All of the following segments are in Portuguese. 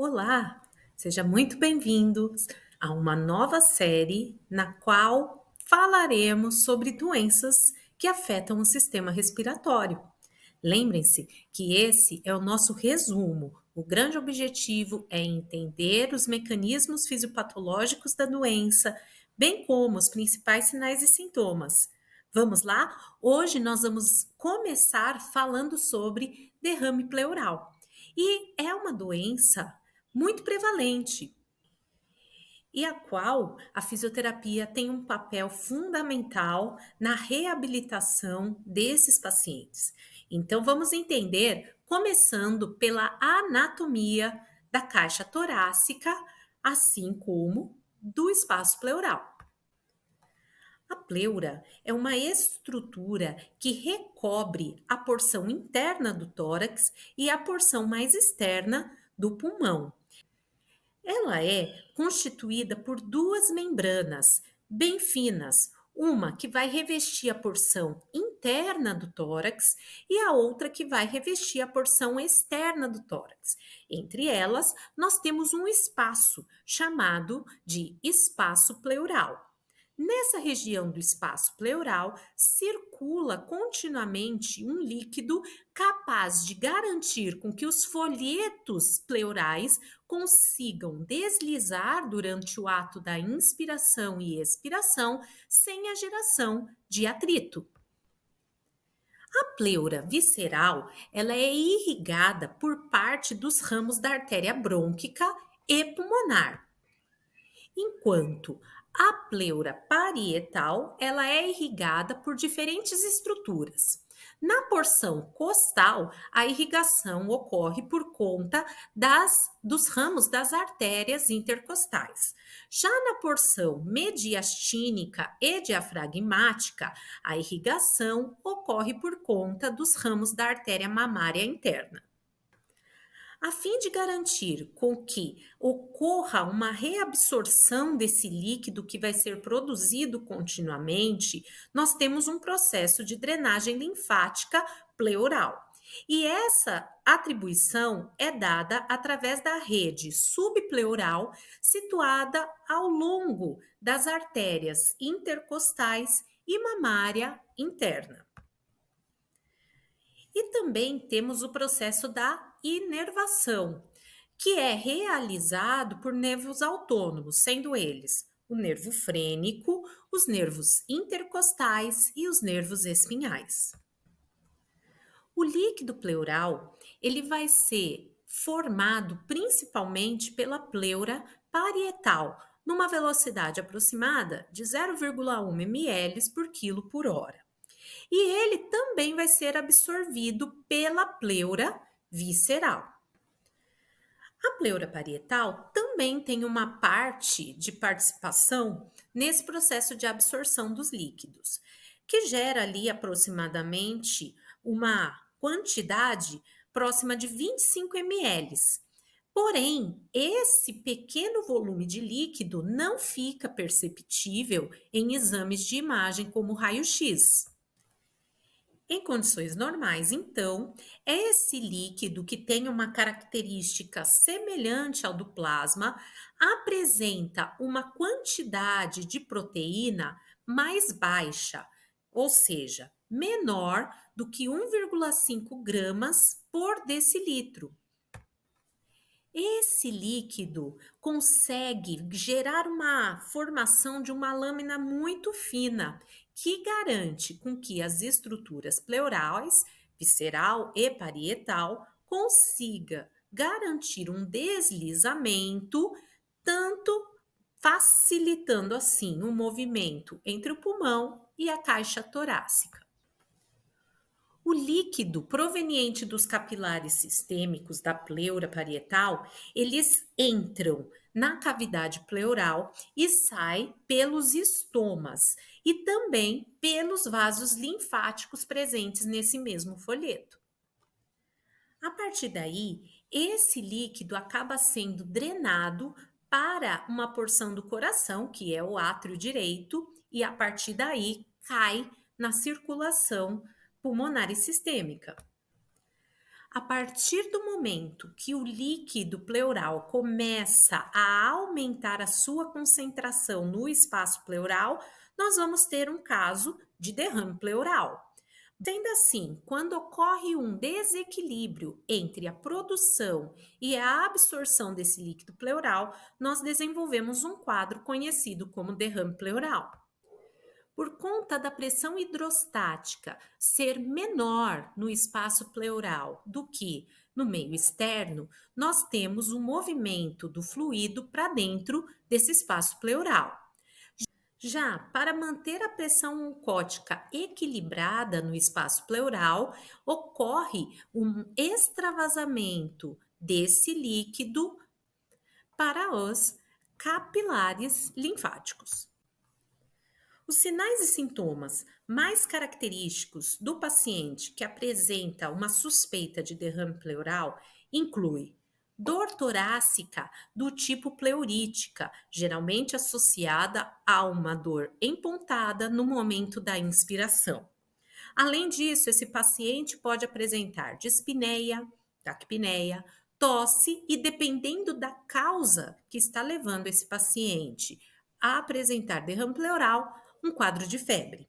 Olá, seja muito bem-vindos a uma nova série na qual falaremos sobre doenças que afetam o sistema respiratório. Lembrem-se que esse é o nosso resumo. O grande objetivo é entender os mecanismos fisiopatológicos da doença, bem como os principais sinais e sintomas. Vamos lá? Hoje nós vamos começar falando sobre derrame pleural. E é uma doença muito prevalente e a qual a fisioterapia tem um papel fundamental na reabilitação desses pacientes. Então, vamos entender, começando pela anatomia da caixa torácica, assim como do espaço pleural. A pleura é uma estrutura que recobre a porção interna do tórax e a porção mais externa do pulmão. Ela é constituída por duas membranas bem finas, uma que vai revestir a porção interna do tórax e a outra que vai revestir a porção externa do tórax. Entre elas, nós temos um espaço chamado de espaço pleural. Nessa região do espaço pleural circula continuamente um líquido capaz de garantir com que os folhetos pleurais consigam deslizar durante o ato da inspiração e expiração sem a geração de atrito. A pleura visceral, ela é irrigada por parte dos ramos da artéria brônquica e pulmonar, enquanto a pleura parietal, ela é irrigada por diferentes estruturas. Na porção costal, a irrigação ocorre por conta dos ramos das artérias intercostais. Já na porção mediastínica e diafragmática, a irrigação ocorre por conta dos ramos da artéria mamária interna. A fim de garantir com que ocorra uma reabsorção desse líquido que vai ser produzido continuamente, nós temos um processo de drenagem linfática pleural. E essa atribuição é dada através da rede subpleural situada ao longo das artérias intercostais e mamária interna. E também temos o processo da inervação, que é realizado por nervos autônomos, sendo eles o nervo frênico, os nervos intercostais e os nervos espinhais. O líquido pleural, ele vai ser formado principalmente pela pleura parietal, numa velocidade aproximada de 0,1 ml por quilo por hora. E ele também vai ser absorvido pela pleura visceral. A pleura parietal também tem uma parte de participação nesse processo de absorção dos líquidos, que gera ali aproximadamente uma quantidade próxima de 25 ml. Porém, esse pequeno volume de líquido não fica perceptível em exames de imagem como raio-x. Em condições normais, então, esse líquido que tem uma característica semelhante ao do plasma apresenta uma quantidade de proteína mais baixa, ou seja, menor do que 1,5 gramas por decilitro. Esse líquido consegue gerar uma formação de uma lâmina muito fina, que garante com que as estruturas pleurais, visceral e parietal, consiga garantir um deslizamento, tanto facilitando assim o movimento entre o pulmão e a caixa torácica. O líquido proveniente dos capilares sistêmicos da pleura parietal, eles entram na cavidade pleural e saem pelos estomas e também pelos vasos linfáticos presentes nesse mesmo folheto. A partir daí, esse líquido acaba sendo drenado para uma porção do coração, que é o átrio direito, e a partir daí cai na circulação pulmonar e sistêmica. A partir do momento que o líquido pleural começa a aumentar a sua concentração no espaço pleural, nós vamos ter um caso de derrame pleural. Sendo assim, quando ocorre um desequilíbrio entre a produção e a absorção desse líquido pleural, nós desenvolvemos um quadro conhecido como derrame pleural. Por conta da pressão hidrostática ser menor no espaço pleural do que no meio externo, nós temos um movimento do fluido para dentro desse espaço pleural. Já para manter a pressão oncótica equilibrada no espaço pleural, ocorre um extravasamento desse líquido para os capilares linfáticos. Os sinais e sintomas mais característicos do paciente que apresenta uma suspeita de derrame pleural inclui dor torácica do tipo pleurítica, geralmente associada a uma dor empontada no momento da inspiração. Além disso, esse paciente pode apresentar dispneia, taquipneia, tosse e, dependendo da causa que está levando esse paciente a apresentar derrame pleural, um quadro de febre.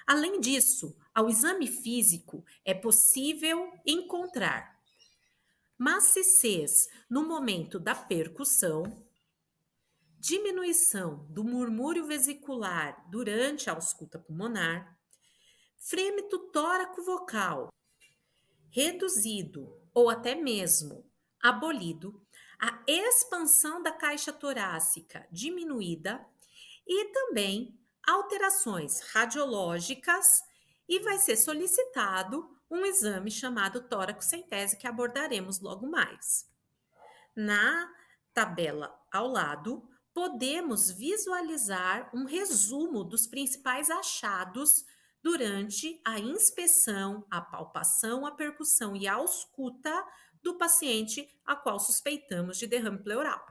Além disso, ao exame físico é possível encontrar maciez no momento da percussão, diminuição do murmúrio vesicular durante a ausculta pulmonar, frêmito tóraco-vocal reduzido ou até mesmo abolido, a expansão da caixa torácica diminuída e também alterações radiológicas e vai ser solicitado um exame chamado tórax-centese que abordaremos logo mais. Na tabela ao lado, podemos visualizar um resumo dos principais achados durante a inspeção, a palpação, a percussão e a ausculta do paciente a qual suspeitamos de derrame pleural.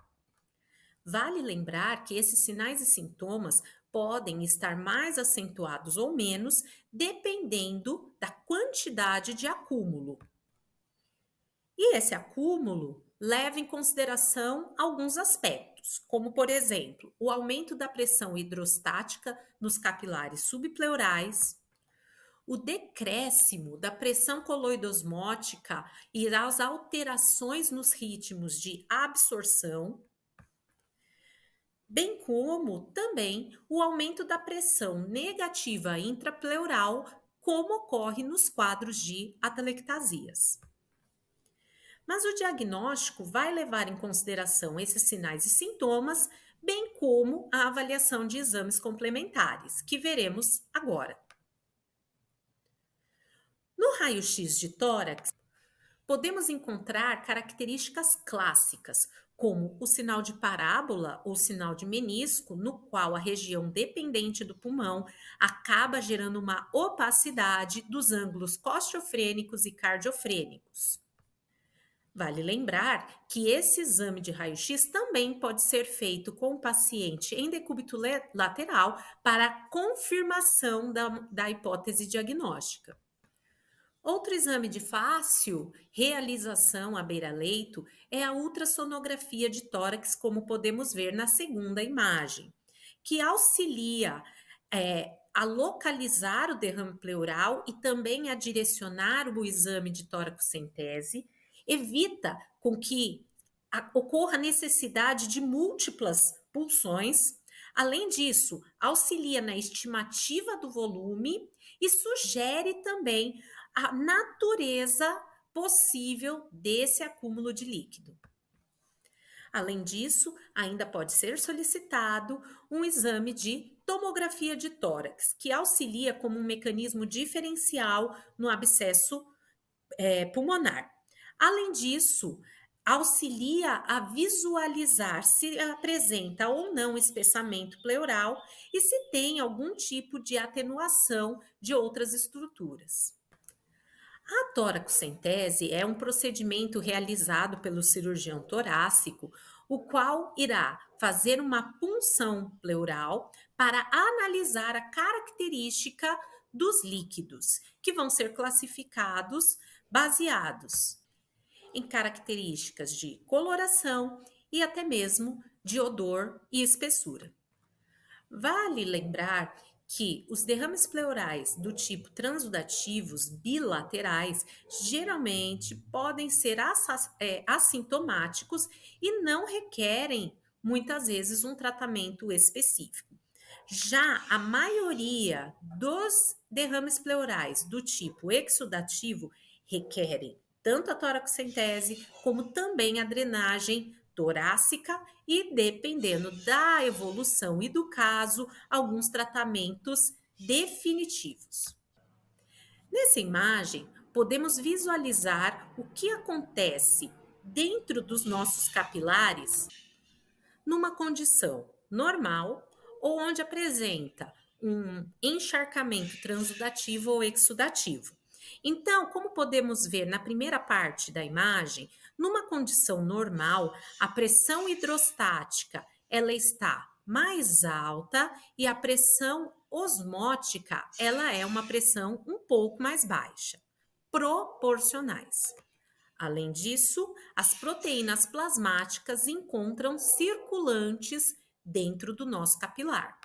Vale lembrar que esses sinais e sintomas podem estar mais acentuados ou menos, dependendo da quantidade de acúmulo. E esse acúmulo leva em consideração alguns aspectos, como, por exemplo, o aumento da pressão hidrostática nos capilares subpleurais, o decréscimo da pressão coloidosmótica e as alterações nos ritmos de absorção, bem como também o aumento da pressão negativa intrapleural, como ocorre nos quadros de atelectasias. Mas o diagnóstico vai levar em consideração esses sinais e sintomas, bem como a avaliação de exames complementares, que veremos agora. No raio-x de tórax, podemos encontrar características clássicas, como o sinal de parábola ou sinal de menisco, no qual a região dependente do pulmão acaba gerando uma opacidade dos ângulos costiofrênicos e cardiofrênicos. Vale lembrar que esse exame de raio-x também pode ser feito com o paciente em decúbito lateral para confirmação da hipótese diagnóstica. Outro exame de fácil realização à beira-leito é a ultrassonografia de tórax, como podemos ver na segunda imagem, que auxilia a localizar o derrame pleural e também a direcionar o exame de toracocentese, evita com que ocorra a necessidade de múltiplas pulsões. Além disso, auxilia na estimativa do volume e sugere também a natureza possível desse acúmulo de líquido. Além disso, ainda pode ser solicitado um exame de tomografia de tórax, que auxilia como um mecanismo diferencial no abscesso pulmonar. Além disso, auxilia a visualizar se apresenta ou não espessamento pleural e se tem algum tipo de atenuação de outras estruturas. A toracocentese é um procedimento realizado pelo cirurgião torácico, o qual irá fazer uma punção pleural para analisar a característica dos líquidos, que vão ser classificados baseados em características de coloração e até mesmo de odor e espessura. Vale lembrar que os derrames pleurais do tipo transudativos bilaterais geralmente podem ser assintomáticos e não requerem muitas vezes um tratamento específico. Já a maioria dos derrames pleurais do tipo exudativo requerem tanto a toracocentese como também a drenagem torácica e, dependendo da evolução e do caso, alguns tratamentos definitivos. Nessa imagem, podemos visualizar o que acontece dentro dos nossos capilares numa condição normal ou onde apresenta um encharcamento transudativo ou exudativo. Então, como podemos ver na primeira parte da imagem, numa condição normal, a pressão hidrostática ela está mais alta e a pressão osmótica ela é uma pressão um pouco mais baixa, proporcionais. Além disso, as proteínas plasmáticas encontram circulantes dentro do nosso capilar.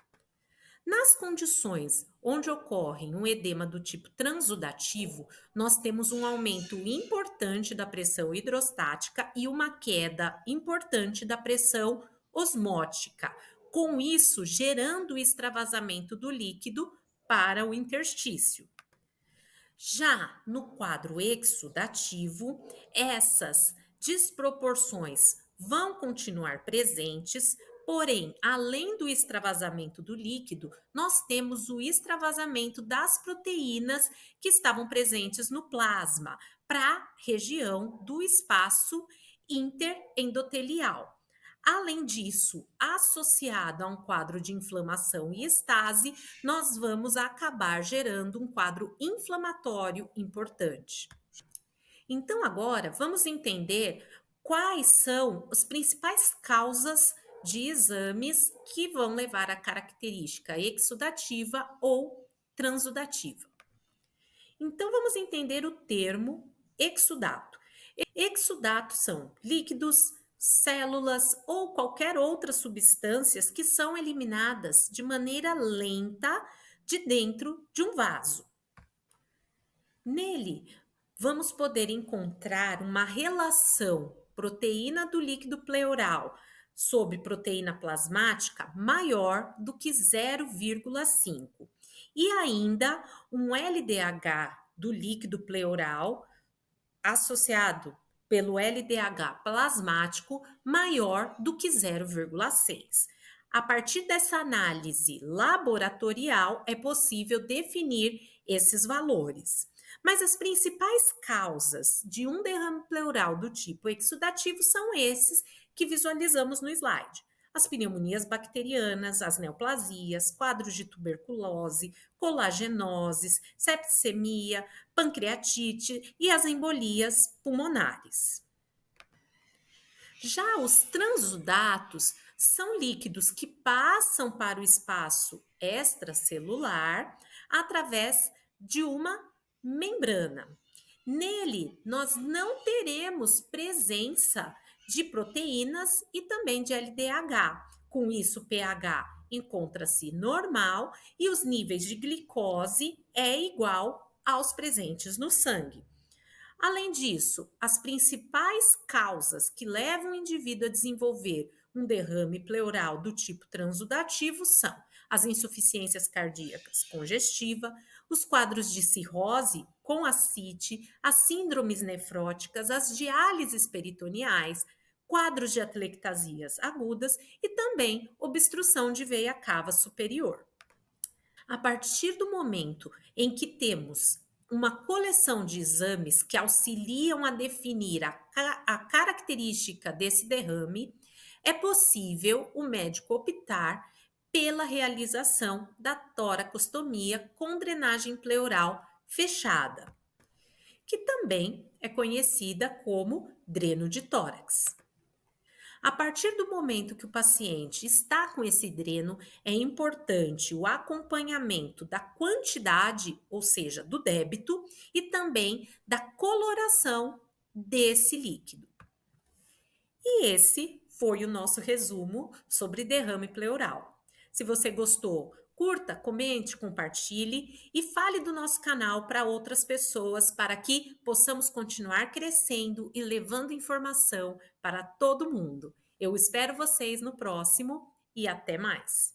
Nas condições onde ocorre um edema do tipo transudativo, nós temos um aumento importante da pressão hidrostática e uma queda importante da pressão osmótica, com isso gerando o extravasamento do líquido para o interstício. Já no quadro exudativo, essas desproporções vão continuar presentes, porém, além do extravasamento do líquido, nós temos o extravasamento das proteínas que estavam presentes no plasma para a região do espaço interendotelial. Além disso, associado a um quadro de inflamação e estase, nós vamos acabar gerando um quadro inflamatório importante. Então, agora, vamos entender quais são as principais causas de exames que vão levar à característica exudativa ou transudativa. Então, vamos entender o termo exudato. Exudatos são líquidos, células ou qualquer outras substâncias que são eliminadas de maneira lenta de dentro de um vaso. Nele, vamos poder encontrar uma relação proteína do líquido pleural sobre proteína plasmática maior do que 0,5 e ainda um LDH do líquido pleural associado pelo LDH plasmático maior do que 0,6. A partir dessa análise laboratorial, é possível definir esses valores. Mas as principais causas de um derrame pleural do tipo exudativo são esses que visualizamos no slide. As pneumonias bacterianas, as neoplasias, quadros de tuberculose, colagenoses, septicemia, pancreatite e as embolias pulmonares. Já os transudatos são líquidos que passam para o espaço extracelular através de uma membrana. Nele, nós não teremos presença de proteínas e também de LDH. Com isso, o pH encontra-se normal e os níveis de glicose é igual aos presentes no sangue. Além disso, as principais causas que levam o indivíduo a desenvolver um derrame pleural do tipo transudativo são as insuficiências cardíacas congestiva, os quadros de cirrose com ascite, as síndromes nefróticas, as diálises peritoneais, quadros de atelectasias agudas e também obstrução de veia cava superior. A partir do momento em que temos uma coleção de exames que auxiliam a definir a característica desse derrame, é possível o médico optar pela realização da toracostomia com drenagem pleural fechada, que também é conhecida como dreno de tórax. A partir do momento que o paciente está com esse dreno, é importante o acompanhamento da quantidade, ou seja, do débito, e também da coloração desse líquido. E esse foi o nosso resumo sobre derrame pleural. Se você gostou, curta, comente, compartilhe e fale do nosso canal para outras pessoas para que possamos continuar crescendo e levando informação para todo mundo. Eu espero vocês no próximo e até mais!